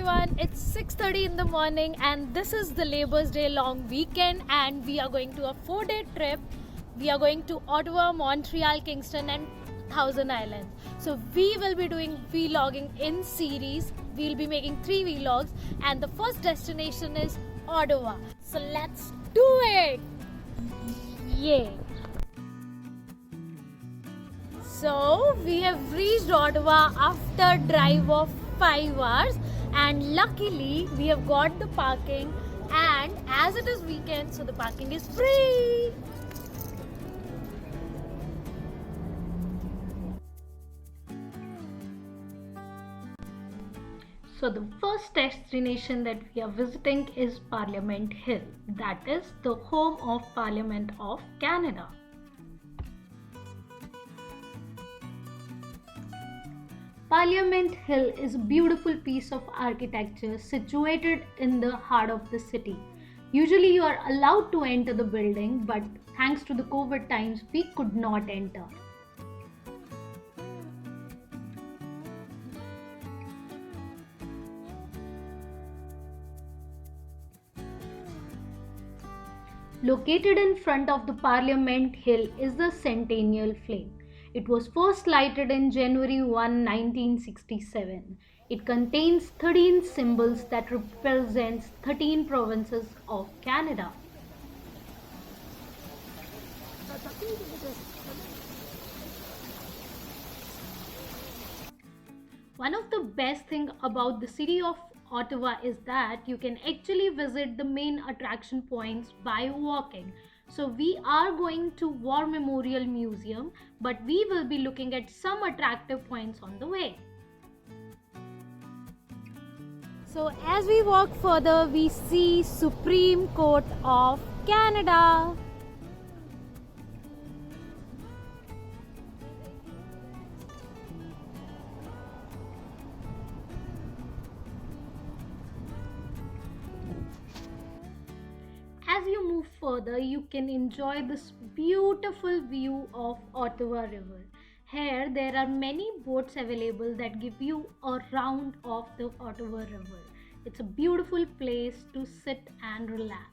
everyone, it's 6:30 in the morning and this is the Labour's Day long weekend and we are going to a 4-day trip. We are going to Ottawa, Montreal, Kingston and Thousand Islands. So we will be doing vlogging in series. We'll be making 3 vlogs and the first destination is Ottawa. So let's do it! Yay! So we have reached Ottawa after a drive of 5 hours and luckily we have got the parking, and as it is weekend so the parking is free. So the first destination that we are visiting is Parliament Hill, that is the home of Parliament of Canada. Parliament Hill is a beautiful piece of architecture situated in the heart of the city. Usually you are allowed to enter the building, but thanks to the COVID times we could not enter. Located in front of the Parliament Hill is the Centennial Flame. It was first lighted in January 1, 1967. It contains 13 symbols that represents 13 provinces of Canada. One of the best things about the city of Ottawa is that you can actually visit the main attraction points by walking. So we are going to War Memorial Museum, but we will be looking at some attractive points on the way. So as we walk further, we see Supreme Court of Canada. As you move further, you can enjoy this beautiful view of Ottawa River. Here, there are many boats available that give you a round of the Ottawa River. It's a beautiful place to sit and relax.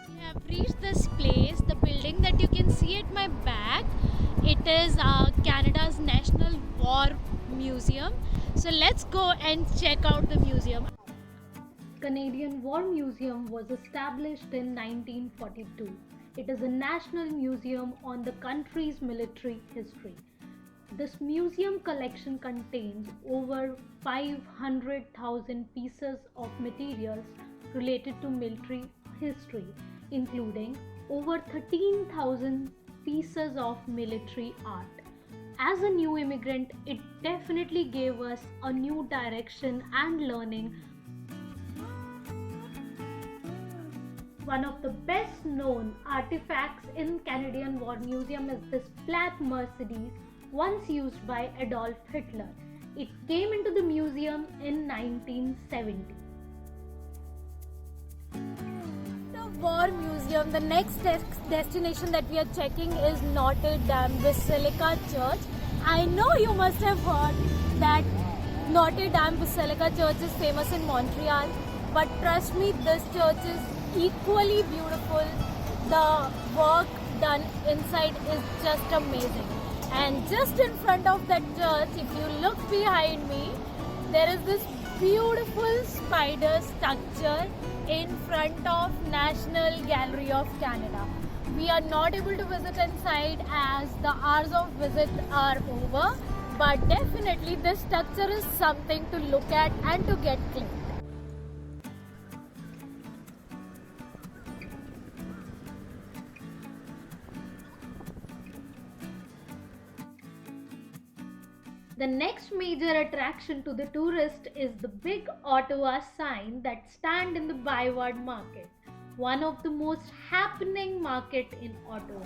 We have reached this place, the building that you can see at my back. It is Canada's National War Museum. So let's go and check out the museum. Canadian War Museum was established in 1942. It is a national museum on the country's military history. This museum collection contains over 500,000 pieces of materials related to military history, including over 13,000 pieces of military art. As a new immigrant, it definitely gave us a new direction and learning. One of the best known artifacts in Canadian War Museum is this black Mercedes, once used by Adolf Hitler. It came into the museum in 1970. War Museum, the next destination that we are checking is Notre Dame Basilica Church. I know you must have heard that Notre Dame Basilica Church is famous in Montreal, but trust me, this church is equally beautiful. The work done inside is just amazing. And just in front of that church, if you look behind me, there is this beautiful spider structure in front of National Gallery of Canada. We are not able to visit inside as the hours of visit are over, but definitely this structure is something to look at and to get clean. The next major attraction to the tourist is the big Ottawa sign that stands in the Byward Market, one of the most happening market in Ottawa.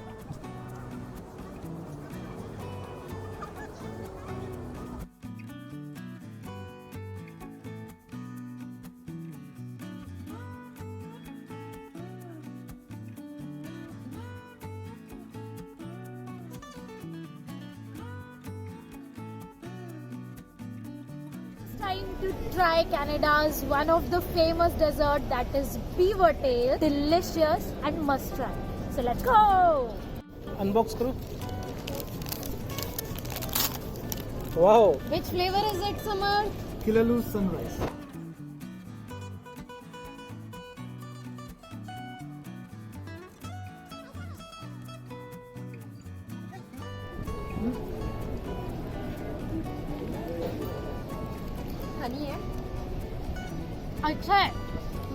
time to try Canada's one of the famous dessert, that is beaver tail. Delicious and must try. So let's go. Unbox karo. Wow. Which flavor is it, Samar? Killaloo Sunrise. Honey है? अच्छा है,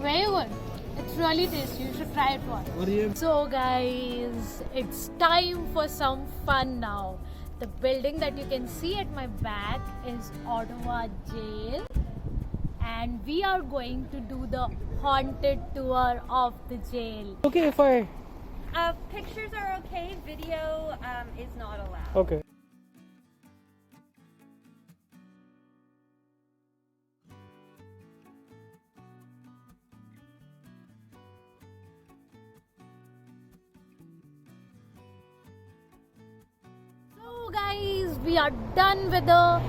very good. It's really tasty. You should try it once. और ये So guys, it's time for some fun now. The building that you can see at my back is Ottawa Jail, and we are going to do the haunted tour of the jail. okay if I Pictures are okay. Video is not allowed. okay. So guys, we are done with the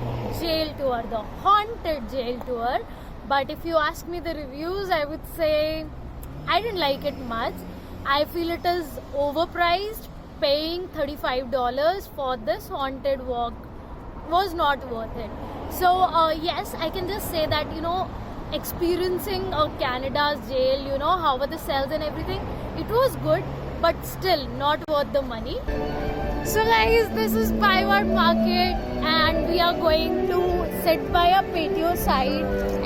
jail tour, the haunted jail tour. But if you ask me the reviews, I would say I didn't like it much. I feel it is overpriced. Paying $35 for this haunted walk was not worth it. So yes, I can just say that, you know, experiencing a Canada's jail, you know, how were the cells and everything, it was good, but still not worth the money. So guys, this is Byward Market and we are going to sit by a patio side.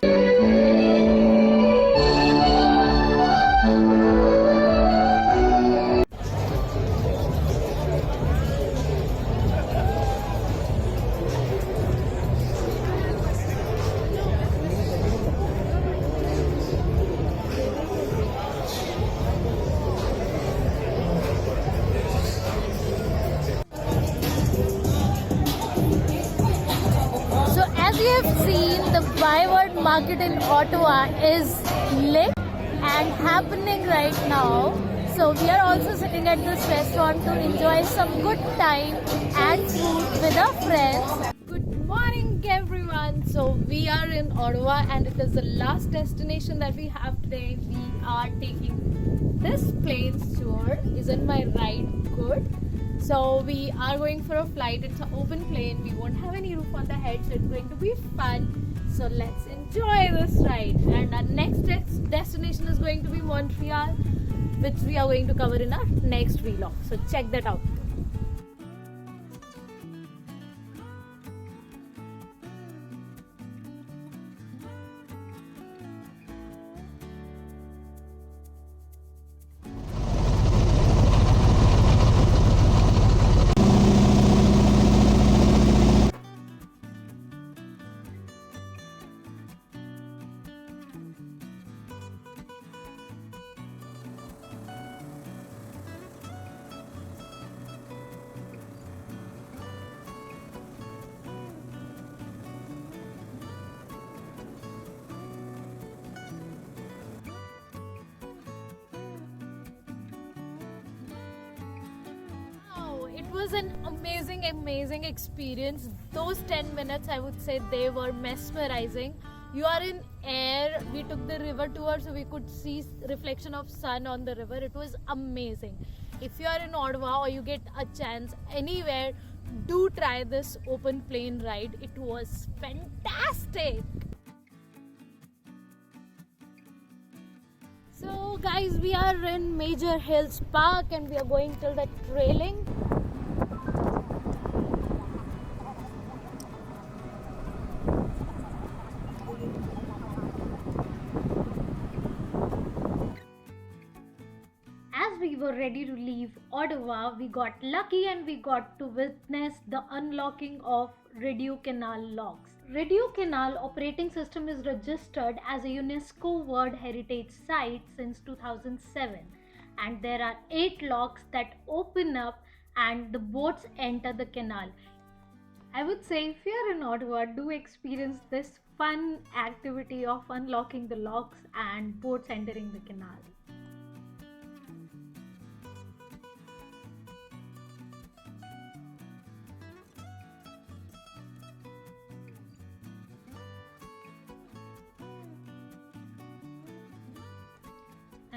As you have seen, the Byward Market in Ottawa is lit and happening right now. So we are also sitting at this restaurant to enjoy some good time and food with our friends. Good morning everyone. So we are in Ottawa and it is the last destination that we have today. We are taking this plane's tour. Isn't my ride good? So we are going for a flight. It's an open plane. We won't have any roof on the head, so it's going to be fun. So let's enjoy this ride. And our next destination is going to be Montreal, which we are going to cover in our next vlog. So check that out. It was an amazing experience. Those 10 minutes, I would say, they were mesmerizing. You are in air. We took the river tour so we could see reflection of sun on the river. It was amazing. If you are in Ottawa or you get a chance anywhere, do try this open plane ride. It was fantastic. So guys, we are in Major Hills Park and we are going till the trailing. As we were ready to leave Ottawa, we got lucky and we got to witness the unlocking of Rideau Canal locks. Rideau Canal operating system is registered as a UNESCO World Heritage Site since 2007, and there are 8 locks that open up and the boats enter the canal. I would say if you are in Ottawa, do experience this fun activity of unlocking the locks and boats entering the canal.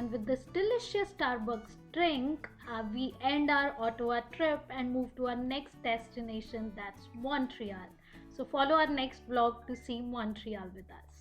And with this delicious Starbucks drink, we end our Ottawa trip and move to our next destination, that's Montreal. So follow our next vlog to see Montreal with us.